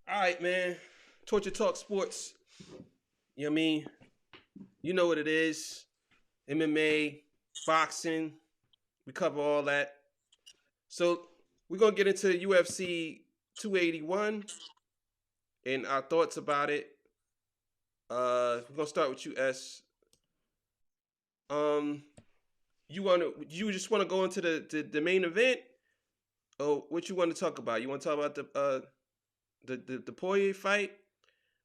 All right, man. Torture Talk Sports. You know what I mean? You know what it is. MMA, boxing. We cover all that. So we're gonna get into UFC 281 and our thoughts about it. We're gonna start with you, S. Um, you just wanna go into the main event, or what you want to talk about? You want to talk about the Poirier fight,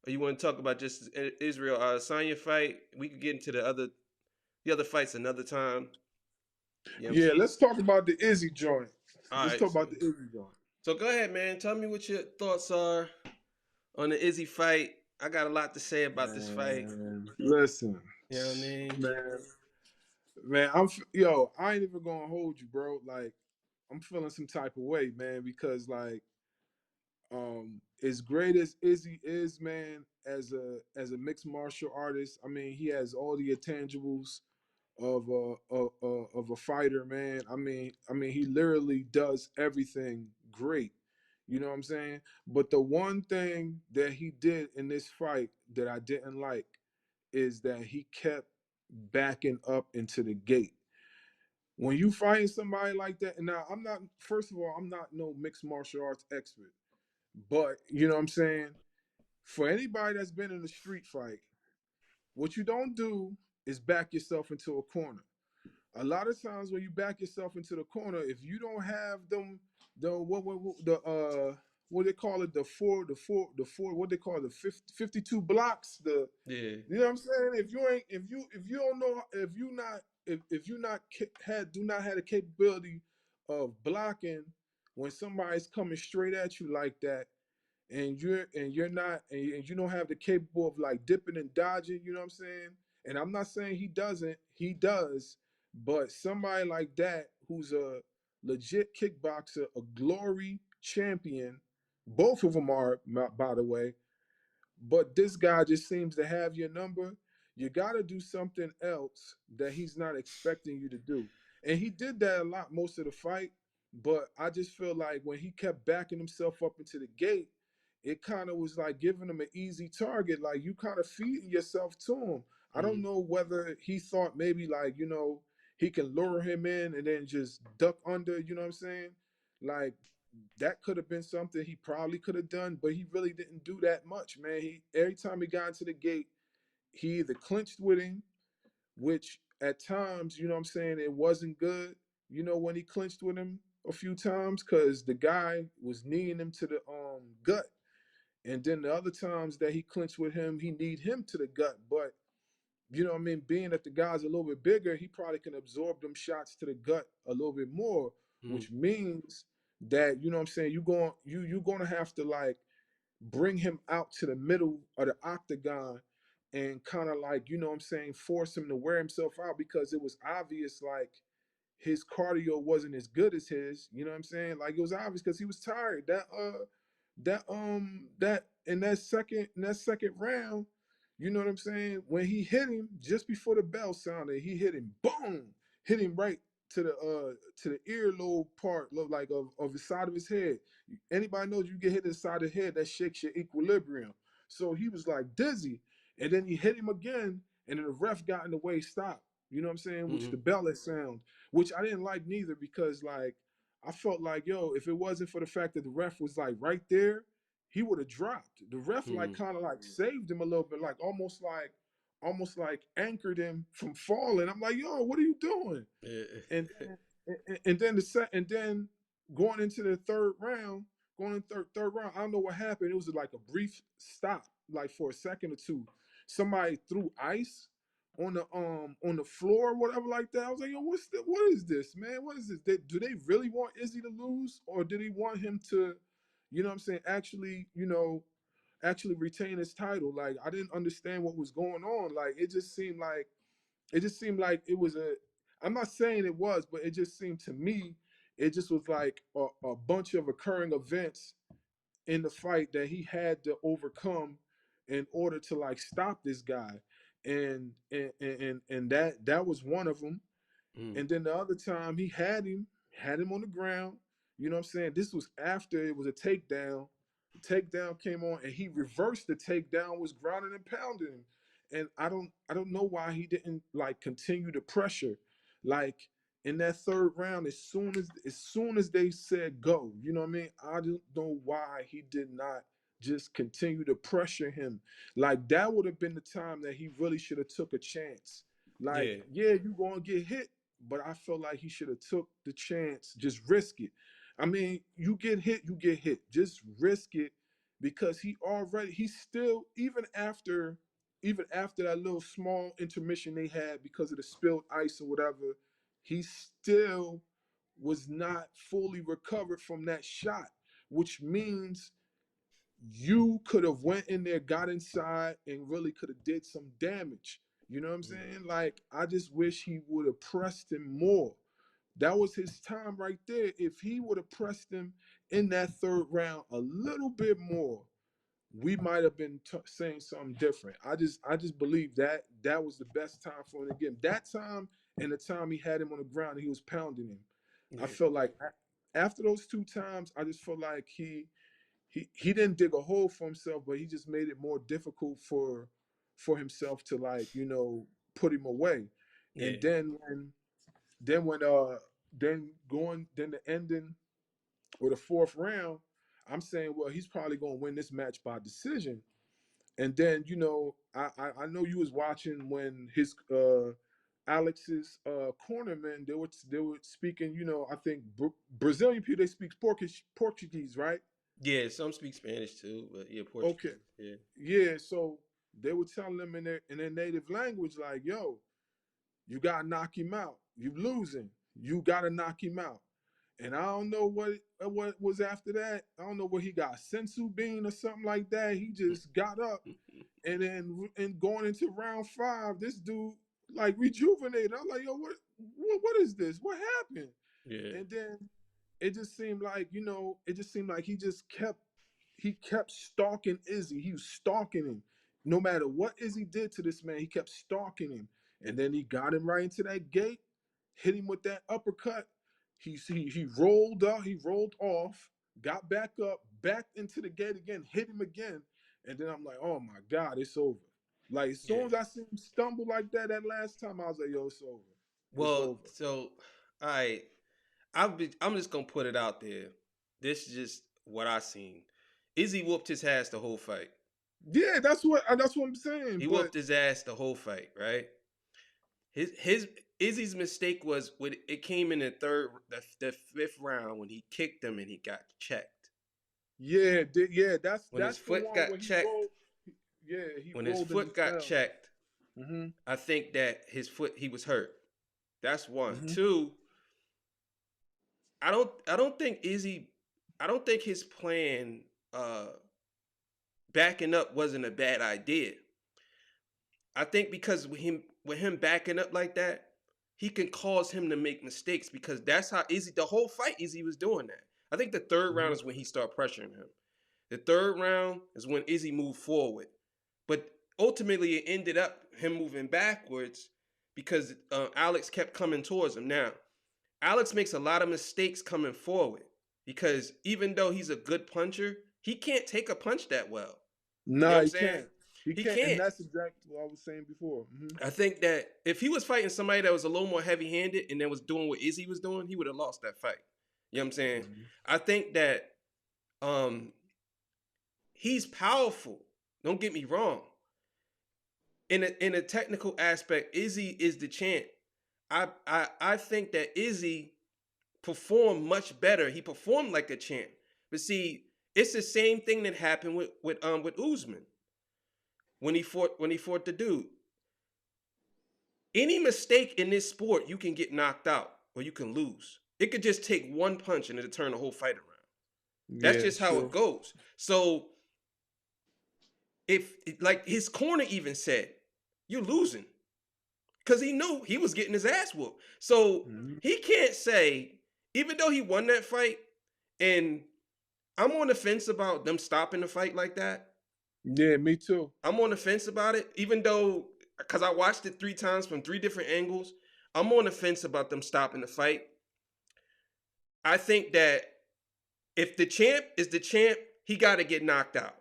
or you want to talk about just Israel Adesanya fight? We could get into the other fights another time. You know what I'm Yeah, saying? let's talk about the Izzy joint. All Let's right. talk So, about the Izzy joint. so go ahead, man. Tell me what your thoughts are on the Izzy fight. I got a lot to say about this fight. Man, listen, You know what I mean? man, man. Yo. I ain't even gonna hold you, bro. Like, I'm feeling some type of way, man, because like, as great as Izzy is, man, as a mixed martial artist, I mean, he has all the intangibles of a fighter, man. I mean, he literally does everything great. You know what I'm saying? But the one thing that he did in this fight that I didn't like is that he kept backing up into the gate. When you fight somebody like that, and now I'm not. First of all, I'm not no mixed martial arts expert, but you know what I'm saying. For anybody that's been in a street fight, what you don't do is back yourself into a corner. A lot of times when you back yourself into the corner, if you don't have them, what they call it, the four, what they call it, the 52 blocks, the, Yeah. you know what I'm saying? If you don't know, if you not had do not have the capability of blocking when somebody's coming straight at you like that, and you're not, and you don't have the capable of like dipping and dodging, you know what I'm saying? And I'm not saying he doesn't, he does, but somebody like that who's a legit kickboxer, a glory champion, both of them are, by the way, but this guy just seems to have your number. You got to do something else that he's not expecting you to do. And he did that a lot most of the fight. But I just feel like when he kept backing himself up into the gate, it kind of was like giving him an easy target. Like you kind of feeding yourself to him. I don't Mm. know whether he thought maybe like, he can lure him in and then just duck under, you know what I'm saying? Like that could have been something he probably could have done, but he really didn't do that much, man. He every time he got into the gate, he either clinched with him, which at times, you know what I'm saying, it wasn't good. When he clinched with him a few times, because the guy was kneeing him to the gut. And then the other times that he clinched with him, he kneed him to the gut. But you know what I mean, being that the guy's a little bit bigger, he probably can absorb them shots to the gut a little bit more, Mm. which means that, you know what I'm saying, you're gonna have to like bring him out to the middle of the octagon and kind of like, you know what I'm saying, force him to wear himself out, because it was obvious like his cardio wasn't as good as his, you know what I'm saying? Like it was obvious because he was tired. That in that second round, you know what I'm saying? When he hit him just before the bell sounded, he hit him, boom, hit him right to the earlobe part like of the side of his head. Anybody knows you get hit in the side of the head, that shakes your equilibrium. So he was like dizzy. And then he hit him again, and then the ref got in the way, stopped. You know what I'm saying? Which Mm. the bell had sound, which I didn't like neither, because like I felt like, yo, if it wasn't for the fact that the ref was like right there, he would have dropped. The ref like Mm. kind of like saved him a little bit, like almost like anchored him from falling. I'm like, yo, what are you doing? And Yeah. and then and then going into the third round, going in third round, I don't know what happened. It was like a brief stop, like for a second or two. Somebody threw ice on the floor or whatever like that. I was like, yo, what is this, man? What is this? Do they really want Izzy to lose, or did he want him to, you know what I'm saying, actually retain his title? Like I didn't understand what was going on. Like it just seemed like it was a, I'm not saying it was, but it just seemed to me, it just was like a bunch of occurring events in the fight that he had to overcome in order to like stop this guy. And that was one of them. Mm. And then the other time he had him on the ground. You know what I'm saying? This was after it was a takedown. takedown came on, and he reversed the takedown, was grounding and pounding him. And I don't know why he didn't like continue the pressure. Like in that third round, as soon as they said go, you know what I mean? I don't know why he did not just continue to pressure him. Like that would have been the time that he really should have took a chance. Like, Yeah, yeah, you gonna get hit, but I felt like he should have took the chance, just risk it. I mean, you get hit, you get hit. Just risk it because he's still even after that little small intermission they had because of the spilled ice or whatever, he still was not fully recovered from that shot, which means you could have went in there, got inside, and really could have did some damage. You know what I'm saying? Like, I just wish he would have pressed him more. That was his time right there. If he would have pressed him in that third round a little bit more, we might have been saying something different. I just believe that that was the best time for him to get him. That time and the time he had him on the ground and he was pounding him. I yeah, felt like after those two times, I just felt like he didn't dig a hole for himself, but he just made it more difficult for himself to like put him away. yeah, And then the ending or the fourth round, I'm saying, well, he's probably gonna win this match by decision. And then I know you was watching when his Alex's cornermen they were speaking. I think Brazilian people they speak Portuguese, right? yeah. Some speak Spanish too, but yeah, Okay, Portuguese. Yeah, yeah. So they were telling them in their native language, like, "Yo, you gotta knock him out. You losing. You gotta knock him out." And I don't know what was after that. I don't know what he got, sensu bean or something like that. He just got up and going into round five, this dude like rejuvenated. I'm like, yo, what is this? What happened? yeah, And then it just seemed like he kept stalking Izzy. He was stalking him. No matter what Izzy did to this man, he kept stalking him. And then he got him right into that gate, hit him with that uppercut. He rolled up, he rolled off, got back up, backed into the gate again, hit him again. And then I'm like, oh my God, it's over. Like as yeah. soon as I see him stumble like that last time, I was like, yo, it's over. It's Well, over. so all right, I'm just gonna put it out there. This is just what I seen. Izzy whooped his ass the whole fight. Yeah, that's what I'm saying. He But whooped his ass the whole fight, right? His Izzy's mistake was when it came in the fifth round when he kicked him and he got checked. yeah, that's When his that's the foot one got where he checked, rolled. Yeah, he when his rolled and he foot got fell. checked, Mm-hmm. I think that his foot he was hurt. That's one. Mm-hmm. Two, I don't think Izzy I don't think his plan backing up wasn't a bad idea. I think because with him backing up like that, he can cause him to make mistakes because that's how Izzy the whole fight Izzy was doing that. I think the third round Mm-hmm. is when he started pressuring him. The third round is when Izzy moved forward, but ultimately it ended up him moving backwards because Alex kept coming towards him. Now Alex makes a lot of mistakes coming forward because even though he's a good puncher, he can't take a punch that well. You know Nah, what I'm he saying? can't. He He can't, and can't. that's exactly what I was saying before. Mm-hmm. I think that if he was fighting somebody that was a little more heavy handed and then was doing what Izzy was doing, he would have lost that fight. You know what I'm saying? Mm-hmm. I think that um he's powerful. Don't get me wrong. In a technical aspect, Izzy is the champ. I think that Izzy performed much better. He performed like a champ. But see, it's the same thing that happened with Usman when he fought the dude. Any mistake in this sport, you can get knocked out or you can lose. It could just take one punch and it'll turn the whole fight around. That's Yeah, just how it true. goes. So if like his corner even said, you're losing. Because he knew he was getting his ass whooped. So Mm-hmm. he can't say, even though he won that fight, and I'm on the fence about them stopping the fight like that. Yeah, me too. I'm on the fence about it, even though, because I watched it 3 times from 3 different angles. I'm on the fence about them stopping the fight. I think that if the champ is the champ, he got to get knocked out.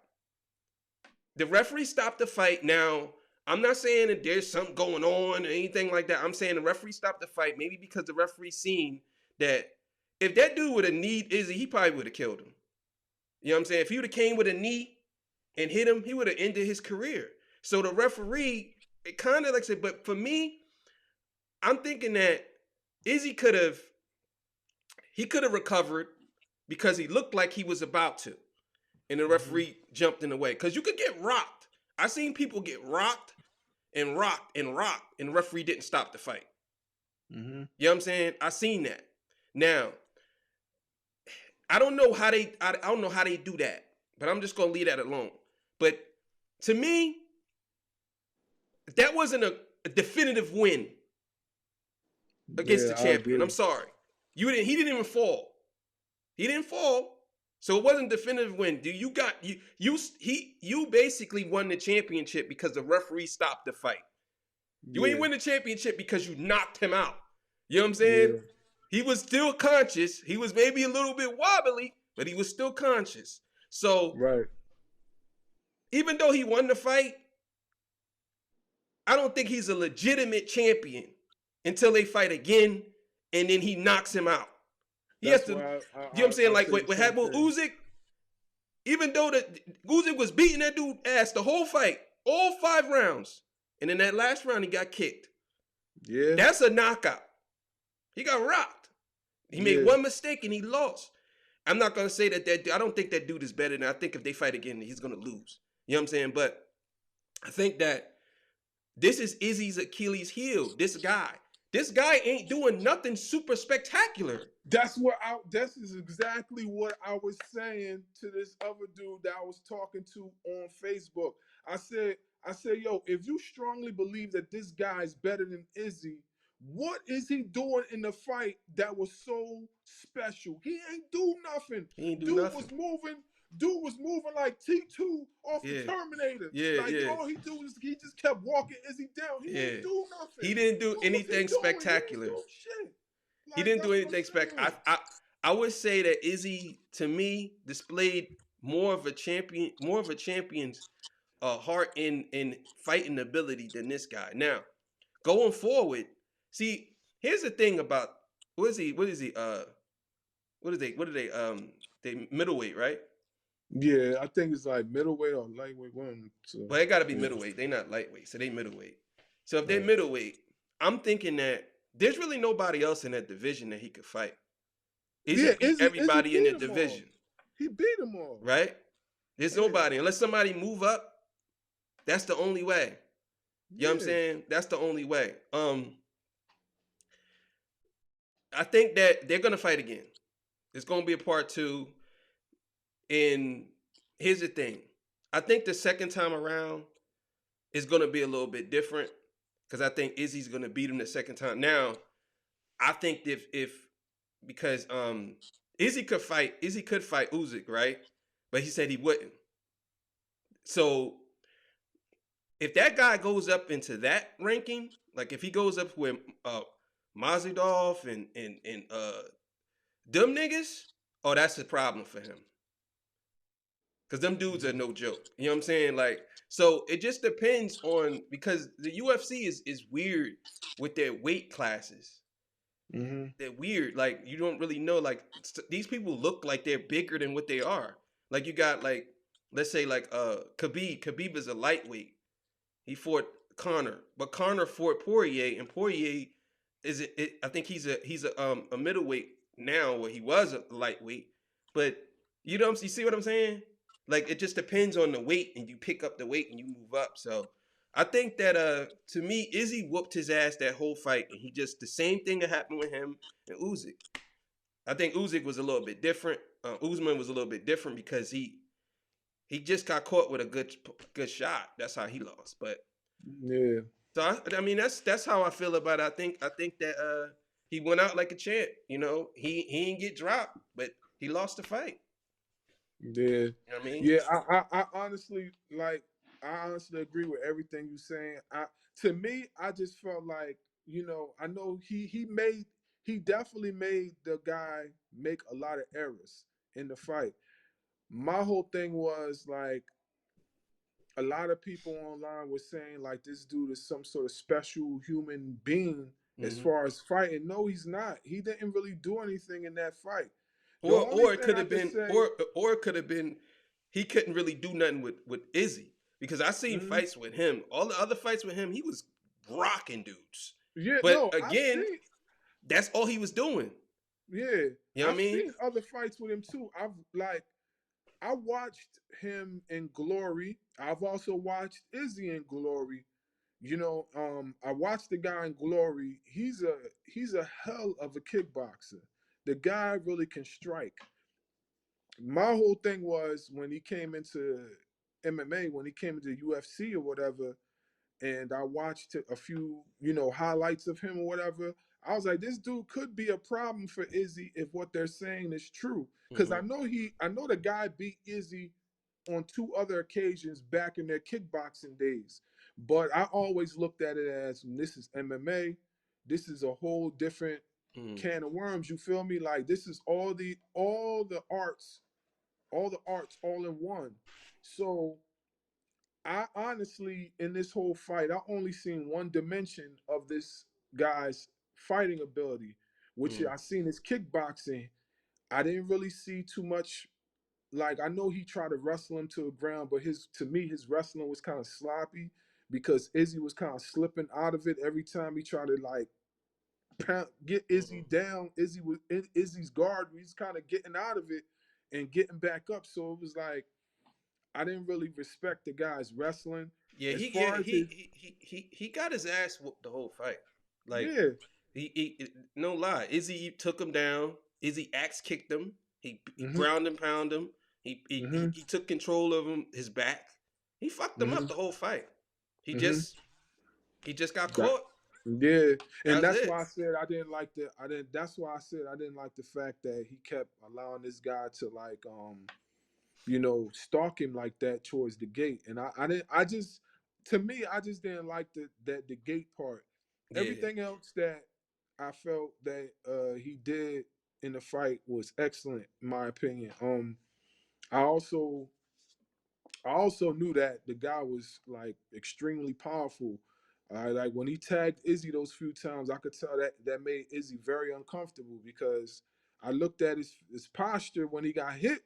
The referee stopped the fight. Now, I'm not saying that there's something going on or anything like that. I'm saying the referee stopped the fight, maybe because the referee seen that if that dude would have kneed Izzy, he probably would have killed him. You know what I'm saying? If he would have came with a knee and hit him, he would have ended his career. So the referee, it kind of like said, but for me, I'm thinking that Izzy could have recovered because he looked like he was about to. And the referee jumped in the way. Because you could get rocked. I seen people get rocked and rocked and rocked, and the referee didn't stop the fight. You know what I'm saying? I seen that. Now, I don't know how they do that, but I'm just gonna leave that alone. But to me, that wasn't a definitive win against the champion. I'm sorry. He didn't even fall. He didn't fall. So it wasn't a definitive win. You basically won the championship because the referee stopped the fight. You ain't win the championship because you knocked him out. You know what I'm saying? Yeah. He was still conscious. He was maybe a little bit wobbly, but he was still conscious. So even though he won the fight, I don't think he's a legitimate champion until they fight again, and then he knocks him out. He has to, you know what I'm saying? Like what happened with Usyk, even though Usyk was beating that dude ass the whole fight, all 5 rounds, and in that last round he got kicked. Yeah, that's a knockout. He got rocked. He made one mistake and he lost. I'm not gonna say that I don't think that dude is better than. I think if they fight again, he's gonna lose. You know what I'm saying? But I think that this is Izzy's Achilles heel. This guy ain't doing nothing super spectacular. This is exactly what I was saying to this other dude that I was talking to on Facebook. I said, yo, if you strongly believe that this guy's better than Izzy, what is he doing in the fight that was so special? He ain't do nothing. Dude was moving like T2 off the Terminator. All he do is he just kept walking Izzy down. He didn't do nothing. He didn't do anything spectacular. He didn't do anything spectacular. I would say that Izzy, to me, displayed more of a champion's heart in fighting ability than this guy. Now, going forward, see, here's the thing about what is he? They middleweight, right? Yeah, I think it's like middleweight or lightweight one. So. But it got to be middleweight. They not lightweight, so they middleweight. So if they're middleweight, I'm thinking that there's really nobody else in that division that he could fight. Everybody in the division. He beat them all. Right? There's nobody. Unless somebody move up, that's the only way. You know what I'm saying? That's the only way. I think that they're going to fight again. It's going to be a part 2. And here's the thing. I think the second time around is going to be a little bit different because I think Izzy's going to beat him the second time. Now, I think because Izzy could fight Usyk, right? But he said he wouldn't. So if that guy goes up into that ranking, like if he goes up with Mazidov and them niggas, oh, that's a problem for him. Because them dudes are no joke. You know what I'm saying? Like, so it just depends on, because the UFC is weird with their weight classes. They're weird. Like, you don't really know. Like, these people look like they're bigger than what they are. Like, you got, like, let's say, like, Khabib. Khabib is a lightweight. He fought Conor. But Conor fought Poirier. And Poirier I think he's a middleweight now, where he was a lightweight. But, you see what I'm saying? Like, it just depends on the weight, and you pick up the weight and you move up. So I think that to me, Izzy whooped his ass that whole fight, and the same thing that happened with him and Usyk. I think Usyk was a little bit different. Usman was a little bit different because he just got caught with a good shot. That's how he lost. But yeah. So I mean that's how I feel about it. I think that he went out like a champ. You know, he didn't get dropped, but he lost the fight. Yeah. You know what I mean? Yeah, I honestly agree with everything you're saying. To me, I just felt like, I know he definitely made the guy make a lot of errors in the fight. my whole thing was like a lot of people online were saying like this dude is some sort of special human being as Mm-hmm. far as fighting. No, he's not. He didn't really do anything in that fight. The only Or it thing could I have could been, say, or it could have been, he couldn't really do nothing with Izzy, because I seen mhm, fights with him. All the other fights with him, he was rocking dudes. yeah, But no, I've again, seen, that's all he was doing. yeah, You know what I I've mean? seen other fights with him too. I watched him in Glory. I've also watched Izzy in Glory. I watched the guy in Glory. He's a hell of a kickboxer. The guy really can strike. My whole thing was when he came into MMA, when he came into UFC or whatever, and I watched a few, highlights of him or whatever. I was like, this dude could be a problem for Izzy if what they're saying is true. Because Mm-hmm. I know the guy beat Izzy on two other occasions back in their kickboxing days. But I always looked at it as this is MMA. This is a whole different Mm-hmm. can of worms. You feel me? Like this is all the arts all in one. So I honestly, in this whole fight, I only seen one dimension of this guy's fighting ability, which Mm-hmm. I seen his kickboxing. I didn't really see too much. Like I know he tried to wrestle him to the ground, but to me his wrestling was kind of sloppy because Izzy was kind of slipping out of it every time he tried to like get Izzy down. Izzy was Izzy's guard. He's kind of getting out of it and getting back up. So it was like I didn't really respect the guy's wrestling. Yeah, As far as his, he got his ass whooped the whole fight. Like yeah, no lie, Izzy took him down. Izzy axe kicked him. He hmm ground and pound him. hmm He took control of him, his back. He fucked him hmm up the whole fight. He hmm just he just got that, caught. yeah, and That's that's it. why I said I didn't like the I didn't. That's why I said I didn't like the fact that he kept allowing this guy to like stalk him like that towards the gate. And I didn't I just to me I just didn't like the gate part. Yeah. Everything else that I felt that he did in the fight was excellent, in my opinion. I also I also knew that the guy was like extremely powerful. Like when he tagged Izzy those few times, I could tell that made Izzy very uncomfortable because I looked at his posture when he got hit.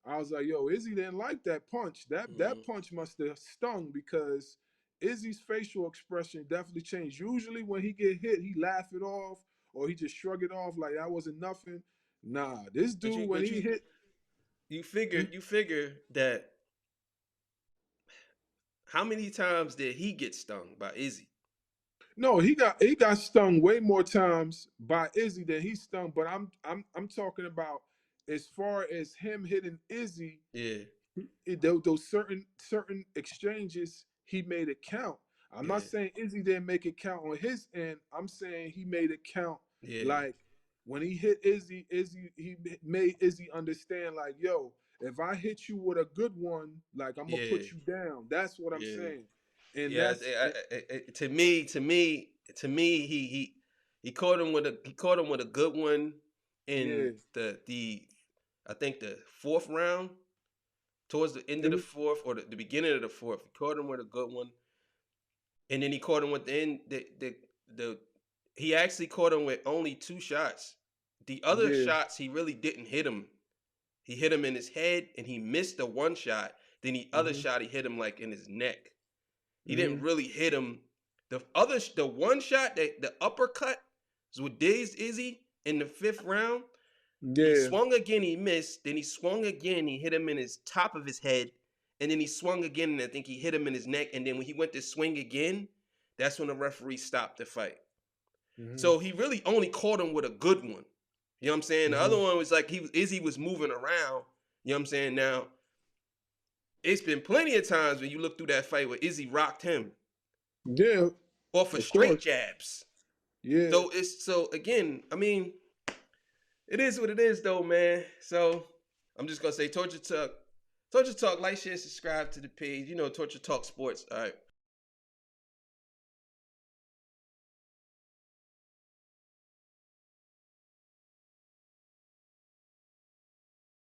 I was like, "Yo, Izzy didn't like that punch. That Mm-hmm. punch must have stung because Izzy's facial expression definitely changed. Usually when he get hit, he laugh it off or he just shrug it off like that wasn't nothing. Nah, this dude when But he hit, you figure that how many times did he get stung by Izzy? no, he got stung way more times by Izzy than he stung. But I'm talking about as far as him hitting Izzy, Yeah. those certain exchanges he made it count. I'm not Yeah. saying Izzy didn't make it count on his end. I'm saying he made it count. Yeah. Like when he hit Izzy he made Izzy understand like, yo, if I hit you with a good one, like I'm gonna Yeah. put you down. That's what I'm Yeah. saying. And Yeah, to me, he caught him with a good one in yeah. the I think the fourth round, towards the end of the Mhm. fourth or the beginning of the fourth. He caught him with a good one, and then he caught him with the he actually caught him with only two shots. The other Yeah. shots he really didn't hit him. He hit him in his head, and he missed the one shot. Then the other hmm shot he hit him like in his neck. He didn't hmm really hit him. The one shot, the uppercut was what dazed Izzy in the fifth round. He Yeah. swung again, he missed. Then he swung again, he hit him in his top of his head. And then he swung again, and I think he hit him in his neck. And then when he went to swing again, that's when the referee stopped the fight. hmm So he really only caught him with a good one. You know what I'm saying? The other hmm one was like Izzy was moving around. You know what I'm saying? Now, it's been plenty of times when you look through that fight where Izzy rocked him Yeah. off of Of straight course. jabs. Yeah. So again, I mean, it is what it is though, man. So I'm just gonna say Torture Talk. Torture Talk, like, share, subscribe to the page. You know, Torture Talk Sports. All right.